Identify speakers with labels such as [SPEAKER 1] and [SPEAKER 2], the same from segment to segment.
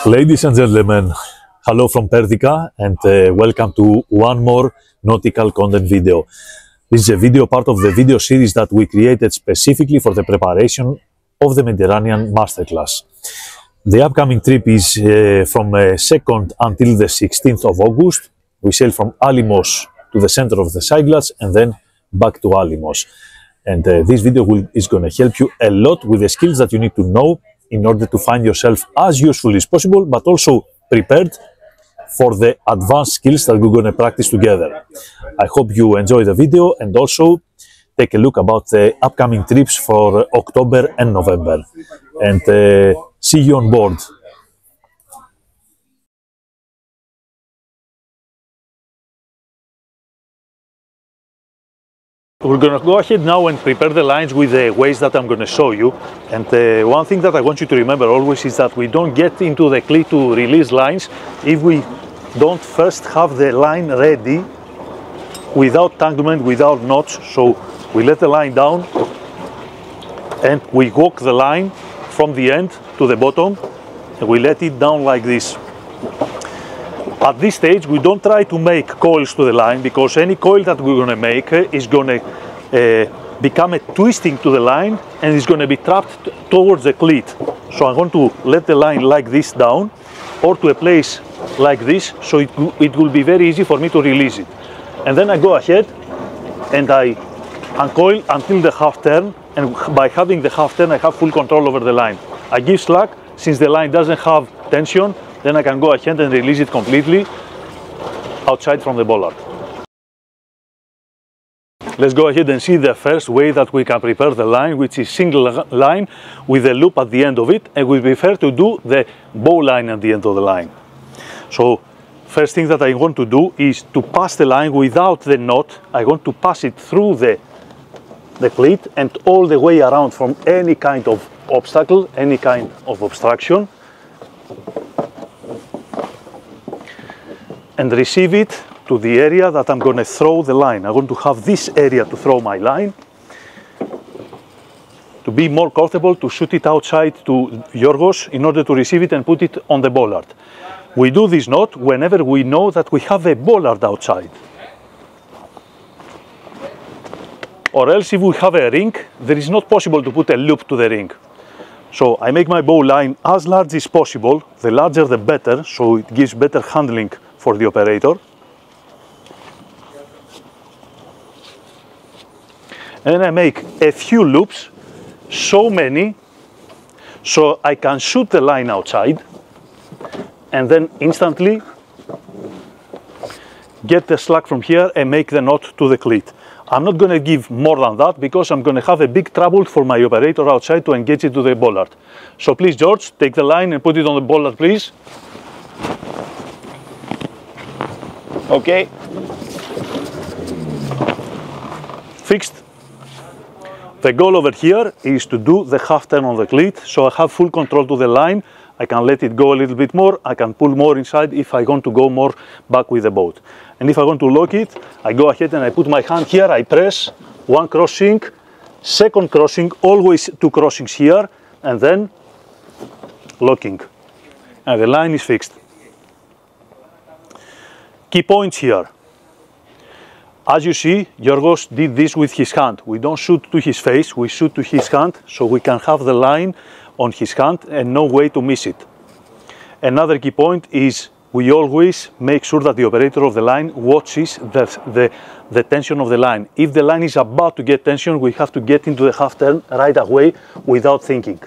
[SPEAKER 1] Ladies and gentlemen, hello from Pertica and welcome to one more nautical content video. This is a video part of the video series that we created specifically for the preparation of the Mediterranean Masterclass. The upcoming trip is from 2nd until the 16th of August. We sail from Alimos to the center of the Cyclades and then back to Alimos. And this video is going to help you a lot with the skills that you need to know in order to find yourself as useful as possible, but also prepared for the advanced skills that we're going to practice together. I hope you enjoy the video and also take a look about the upcoming trips for October and November. And see you on board. We're going to go ahead now and prepare the lines with the ways that I'm going to show you. And one thing that I want you to remember always is that we don't get into the cleat to release lines if we don't first have the line ready without tanglement, without knots. So we let the line down and we walk the line from the end to the bottom and we let it down like this. At this stage, we don't try to make coils to the line, because any coil that we're going to make is going to become a twisting to the line and it's going to be trapped towards the cleat. So I'm going to let the line like this down or to a place like this, so it will be very easy for me to release it. And then I go ahead and I uncoil until the half turn, and by having the half turn I have full control over the line. I give slack since the line doesn't have tension. Then I can go ahead and release it completely outside from the bollard. Let's go ahead and see the first way that we can prepare the line, which is single line with a loop at the end of it, and we prefer to do the bow line at the end of the line. So first thing that I want to do is to pass the line without the knot. I want to pass it through the cleat and all the way around from any kind of obstacle, any kind of obstruction, and receive it to the area that I'm going to throw the line. I want to have this area to throw my line, to be more comfortable to shoot it outside to Yorgos in order to receive it and put it on the bollard. We do this knot whenever we know that we have a bollard outside. Or else if we have a ring, there is not possible to put a loop to the ring. So I make my bow line as large as possible, the larger the better, so it gives better handling for the operator. And I make a few loops, so many, so I can shoot the line outside and then instantly get the slack from here and make the knot to the cleat. I'm not going to give more than that because I'm going to have a big trouble for my operator outside to engage it to the bollard. So please, George, take the line and put it on the bollard, please.
[SPEAKER 2] Okay.
[SPEAKER 1] Fixed. The goal over here is to do the half turn on the cleat, so I have full control to the line. I can let it go a little bit more, I can pull more inside if I want to go more back with the boat. And if I want to lock it, I go ahead and I put my hand here, I press one crossing, second crossing, always two crossings here, and then locking. And the line is fixed. Key points here. As you see, Yorgos did this with his hand. We don't shoot to his face, we shoot to his hand, so we can have the line on his hand and no way to miss it. Another key point is we always make sure that the operator of the line watches the tension of the line. If the line is about to get tension, we have to get into the half turn right away without thinking.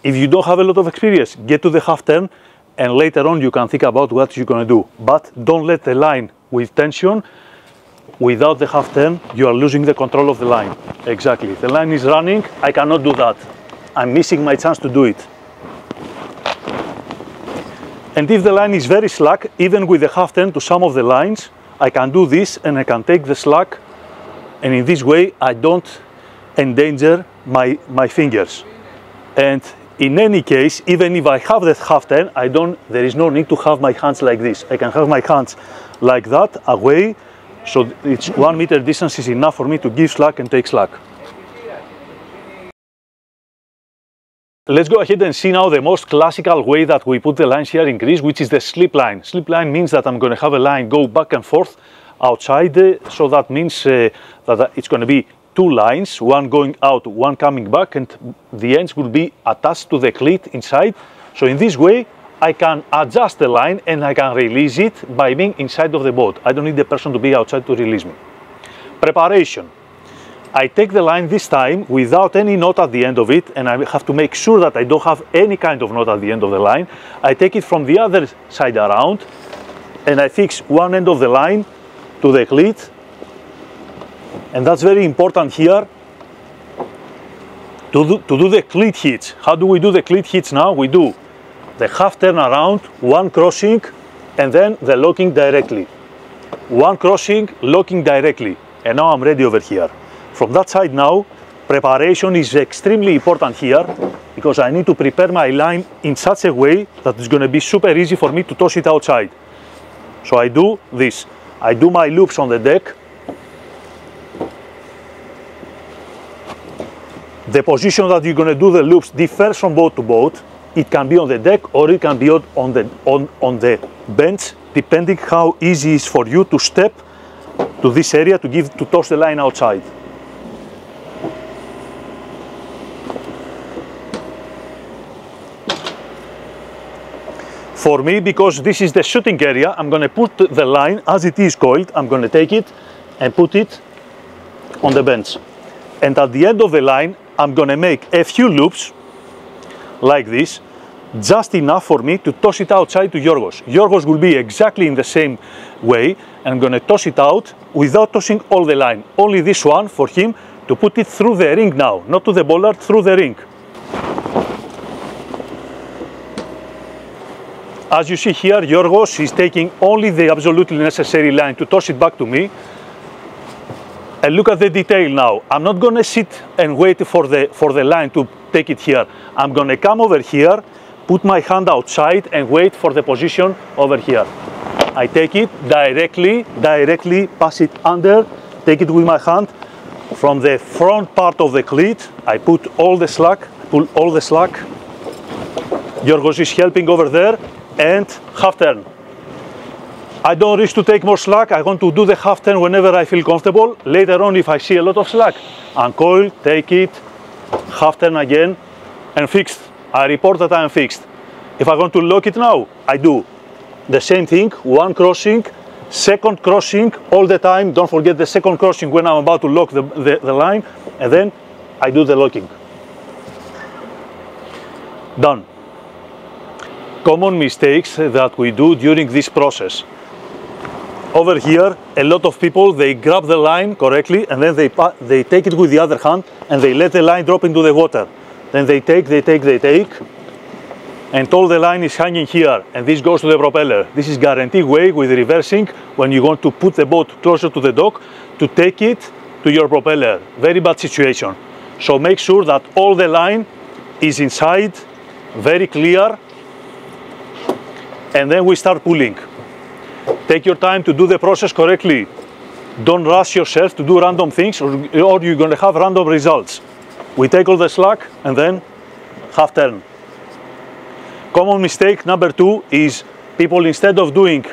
[SPEAKER 1] If you don't have a lot of experience, get to the half turn and later on you can think about what you're going to do. But don't let the line with tension. Without the half turn, you are losing the control of the line. Exactly. The line is running, I cannot do that. I'm missing my chance to do it. And if the line is very slack, even with the half turn to some of the lines, I can do this and I can take the slack, and in this way I don't endanger my fingers. And in any case, even if I have that half turn, there is no need to have my hands like this. I can have my hands like that, away, so it's 1 meter distance is enough for me to give slack and take slack. Let's go ahead and see now the most classical way that we put the lines here in Greece, which is the slip line. Slip line means that I'm going to have a line go back and forth outside, so that means that it's going to be two lines, one going out, one coming back, and the ends will be attached to the cleat inside. So in this way, I can adjust the line and I can release it by being inside of the boat. I don't need the person to be outside to release me. Preparation. I take the line this time without any knot at the end of it, and I have to make sure that I don't have any kind of knot at the end of the line. I take it from the other side around and I fix one end of the line to the cleat, and that's very important here to do the cleat hitch. How do we do the cleat hitch now? We do the half turn around, one crossing, and then the locking directly. One crossing, locking directly, and now I'm ready over here. From that side now, preparation is extremely important here, because I need to prepare my line in such a way that it's going to be super easy for me to toss it outside. So I do this. I do my loops on the deck. The position that you're going to do the loops differs from boat to boat. It can be on the deck or it can be on the bench, depending how easy it is for you to step to this area to toss the line outside. For me, because this is the shooting area, I'm going to put the line as it is coiled. I'm going to take it and put it on the bench. And at the end of the line, I'm going to make a few loops like this, just enough for me to toss it outside to Yorgos. Yorgos will be exactly in the same way, and I'm going to toss it out without tossing all the line. Only this one for him to put it through the ring now, not to the bollard, through the ring. As you see here, Yorgos is taking only the absolutely necessary line to toss it back to me. And look at the detail now. I'm not going to sit and wait for the line to take it here. I'm going to come over here, put my hand outside and wait for the position over here. I take it directly, pass it under, take it with my hand from the front part of the cleat. I put all the slack, pull all the slack. Yorgos is helping over there, and half turn. I don't wish to take more slack. I want to do the half turn whenever I feel comfortable. Later on, if I see a lot of slack, uncoil, take it, half turn again, and fixed. I report that I am fixed. If I want to lock it now, I do the same thing, one crossing, second crossing all the time. Don't forget the second crossing when I'm about to lock the line, and then I do the locking. Done. Common mistakes that we do during this process. Over here, a lot of people, they grab the line correctly and then they take it with the other hand and they let the line drop into the water. Then they take, and all the line is hanging here, and this goes to the propeller. This is guaranteed way with reversing when you want to put the boat closer to the dock to take it to your propeller. Very bad situation. So make sure that all the line is inside, very clear, and then we start pulling. Take your time to do the process correctly. Don't rush yourself to do random things or you're going to have random results. We take all the slack and then half turn. Common mistake number 2 is people, instead of doing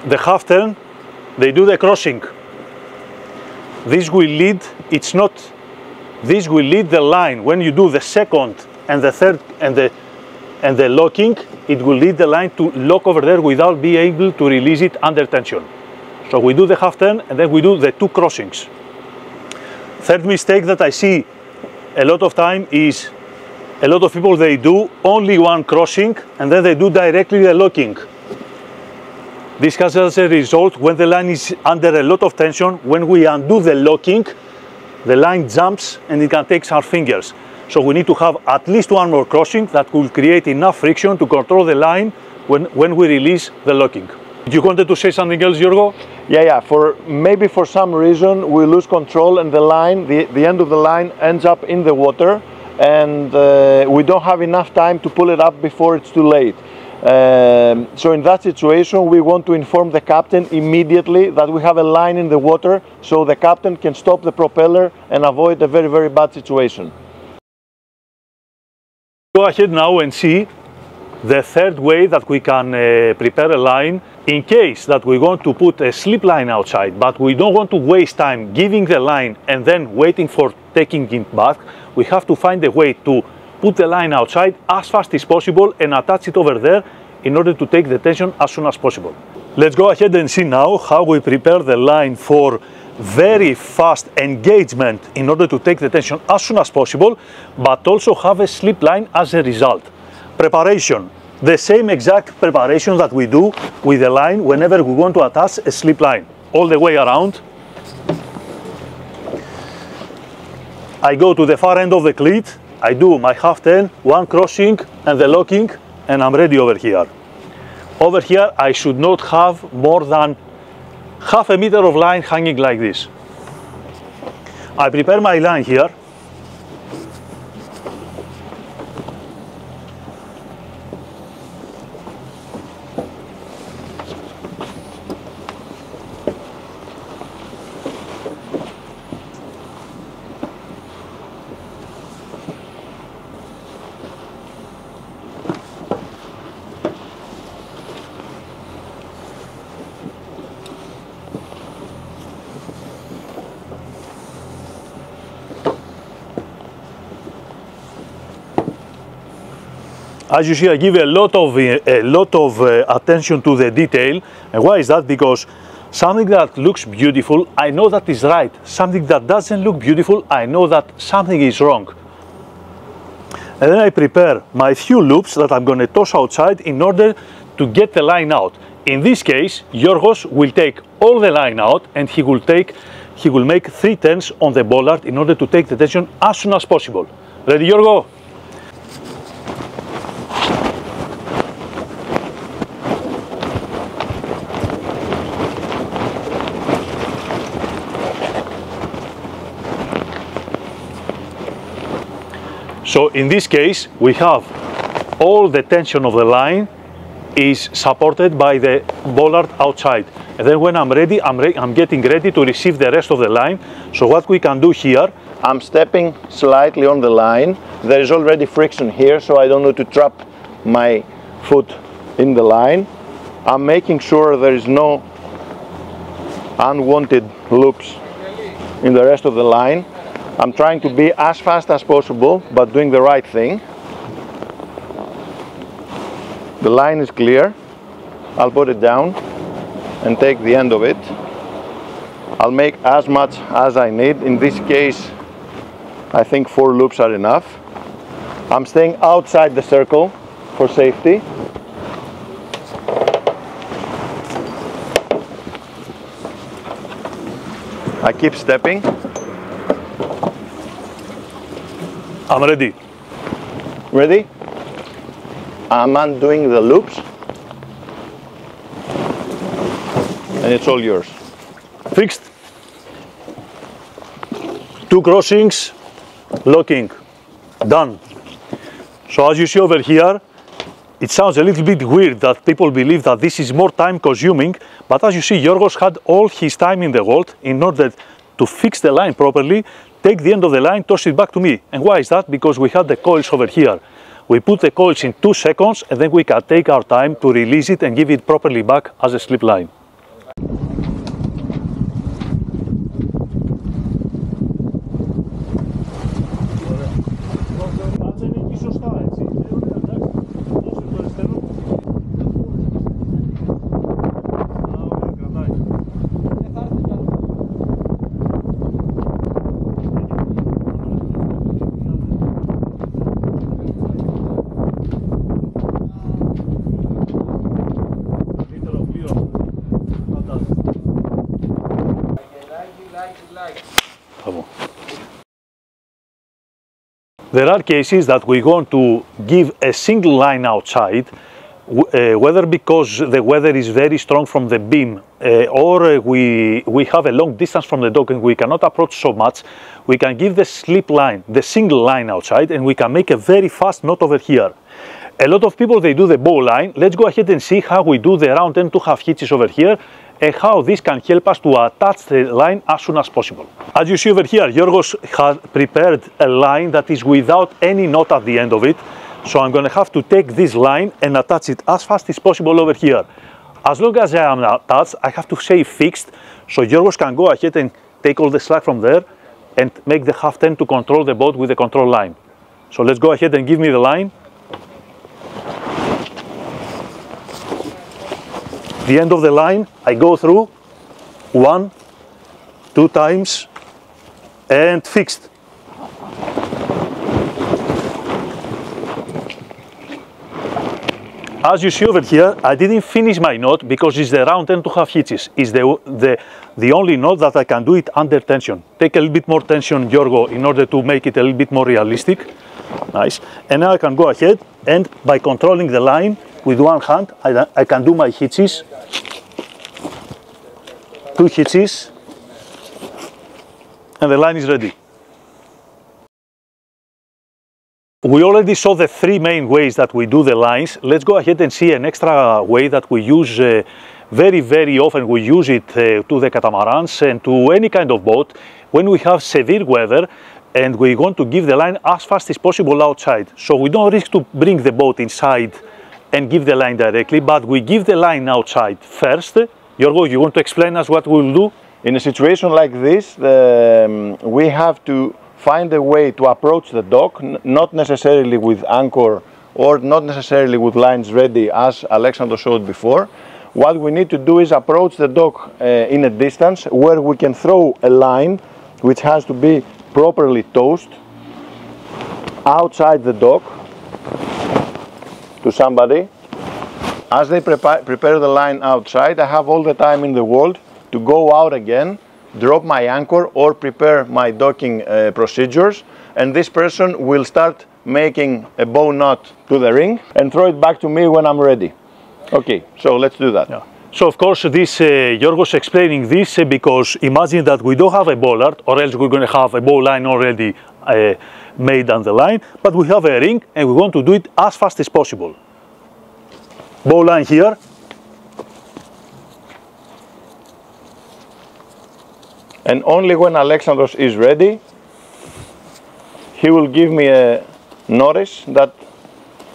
[SPEAKER 1] the half turn, they do the crossing. This will lead, this will lead the line. When you do the second and the third and the locking, it will lead the line to lock over there without being able to release it under tension. So we do the half turn and then we do the 2 crossings. Third mistake that I see a lot of time is a lot of people, they do only one crossing and then they do directly the locking. This has as a result, when the line is under a lot of tension, when we undo the locking, the line jumps and it can take our fingers. So we need to have at least one more crossing that will create enough friction to control the line when we release the locking. You wanted to say something else, Yorgo?
[SPEAKER 2] Yeah. Maybe for some reason we lose control and the line, the end of the line ends up in the water, and we don't have enough time to pull it up before it's too late. So in that situation, we want to inform the captain immediately that we have a line in the water, so the captain can stop the propeller and avoid a very, very bad situation.
[SPEAKER 1] Go ahead now and see the third way that we can prepare a line in case that we want to put a slip line outside, but we don't want to waste time giving the line and then waiting for taking it back. We have to find a way to put the line outside as fast as possible and attach it over there in order to take the tension as soon as possible. Let's go ahead and see now how we prepare the line for very fast engagement in order to take the tension as soon as possible, but also have a slip line as a result. Preparation. The same exact preparation that we do with the line whenever we want to attach a slip line. All the way around. I go to the far end of the cleat, I do my half turn, one crossing and the locking, and I'm ready over here. Over here I should not have more than half a meter of line hanging like this. I prepare my line here. As you see, I give a lot of attention to the detail. And why is that? Because something that looks beautiful, I know that is right. Something that doesn't look beautiful, I know that something is wrong. And then I prepare my few loops that I'm going to toss outside in order to get the line out. In this case, Yorgos will take all the line out and he will make 3 turns on the bollard in order to take the tension as soon as possible. Ready, Yorgo? So in this case, we have all the tension of the line is supported by the bollard outside. And then when I'm ready, I'm getting ready to receive the rest of the line. So what we can do here,
[SPEAKER 2] I'm stepping slightly on the line. There is already friction here, so I don't need to trap my foot in the line. I'm making sure there is no unwanted loops in the rest of the line. I'm trying to be as fast as possible, but doing the right thing. The line is clear. I'll put it down and take the end of it. I'll make as much as I need. In this case, I think 4 loops are enough. I'm staying outside the circle for safety. I keep stepping.
[SPEAKER 1] I'm ready.
[SPEAKER 2] Ready? I'm undoing the loops and it's all yours.
[SPEAKER 1] Fixed. 2 crossings, locking, done. So as you see over here, it sounds a little bit weird that people believe that this is more time consuming, but as you see, Yorgos had all his time in the world in order to fix the line properly, take the end of the line, toss it back to me. And why is that? Because we had the coils over here. We put the coils in 2 seconds and then we can take our time to release it and give it properly back as a slip line. There are cases that we want to give a single line outside, whether because the weather is very strong from the beam or we have a long distance from the dock and we cannot approach so much, we can give the slip line, the single line outside, and we can make a very fast knot over here. A lot of people, they do the bow line. Let's go ahead and see how we do the round end 2/2 hitches over here and how this can help us to attach the line as soon as possible. As you see over here, Yorgos has prepared a line that is without any knot at the end of it. So I'm going to have to take this line and attach it as fast as possible over here. As long as I am attached, I have to stay fixed, so Giorgos can go ahead and take all the slack from there and make the half turn to control the boat with the control line. So let's go ahead and give me the line. The end of the line, I go through 1, 2 times and fixed. As you see over here, I didn't finish my knot because it's the round end to half hitches. It's the only knot that I can do it under tension. Take a little bit more tension, Giorgo, in order to make it a little bit more realistic. Nice. And now I can go ahead and by controlling the line with one hand, I can do my hitches. 2 hitches. And the line is ready. We already saw the 3 main ways that we do the lines. Let's go ahead and see an extra way that we use very, very often. We use it to the catamarans and to any kind of boat when we have severe weather and we want to give the line as fast as possible outside. So we don't risk to bring the boat inside and give the line directly, but we give the line outside first. Giorgo, you want to explain us what we'll do?
[SPEAKER 2] In a situation like this, we have to find a way to approach the dock, not necessarily with anchor or not necessarily with lines ready as Alexander showed before. What we need to do is approach the dock in a distance where we can throw a line which has to be properly tossed outside the dock to somebody. As they prepare the line outside, I have all the time in the world to go out again, drop my anchor or prepare my docking procedures, and this person will start making a bow knot to the ring and throw it back to me when I'm ready. Okay, so let's do that.
[SPEAKER 1] Yeah. So of course this Giorgos explaining this because imagine that we don't have a bollard or else we're going to have a bow line already made on the line, but we have a ring and we want to do it as fast as possible. Bow line here.
[SPEAKER 2] And only when Alexandros is ready, he will give me a notice that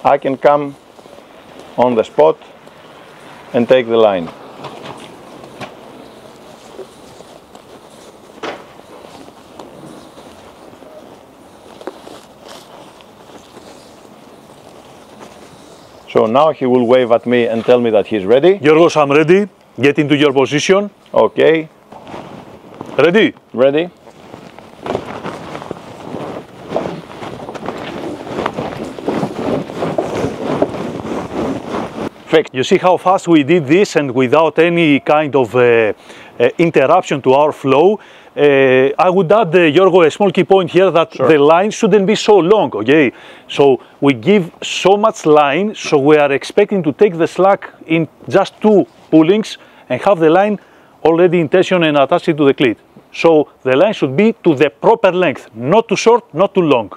[SPEAKER 2] I can come on the spot and take the line. So now he will wave at me and tell me that he's ready.
[SPEAKER 1] Giorgos, I'm ready. Get into your position.
[SPEAKER 2] Okay.
[SPEAKER 1] Ready?
[SPEAKER 2] Ready. Fixed.
[SPEAKER 1] You see how fast we did this and without any kind of interruption to our flow. I would add, Giorgo, a small key point here that
[SPEAKER 2] Sure.
[SPEAKER 1] the line shouldn't be so long, okay? So we give so much line, so we are expecting to take the slack in just 2 pullings and have the line already in tension and attach it to the cleat. So the line should be to the proper length, not too short, not too long.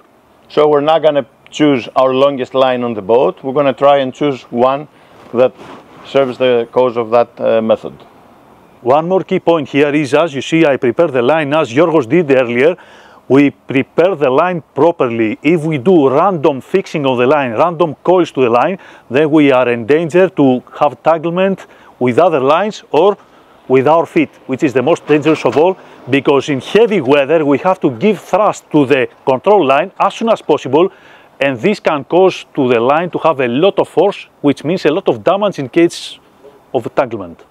[SPEAKER 2] So we're not going to choose our longest line on the boat. We're going to try and choose one that serves the cause of that method.
[SPEAKER 1] One more key point here is, as you see, I prepare the line as Giorgos did earlier. We prepare the line properly. If we do random fixing of the line, random coils to the line, then we are in danger to have entanglement with other lines or with our feet, which is the most dangerous of all, because in heavy weather we have to give thrust to the control line as soon as possible, and this can cause to the line to have a lot of force, which means a lot of damage in case of entanglement.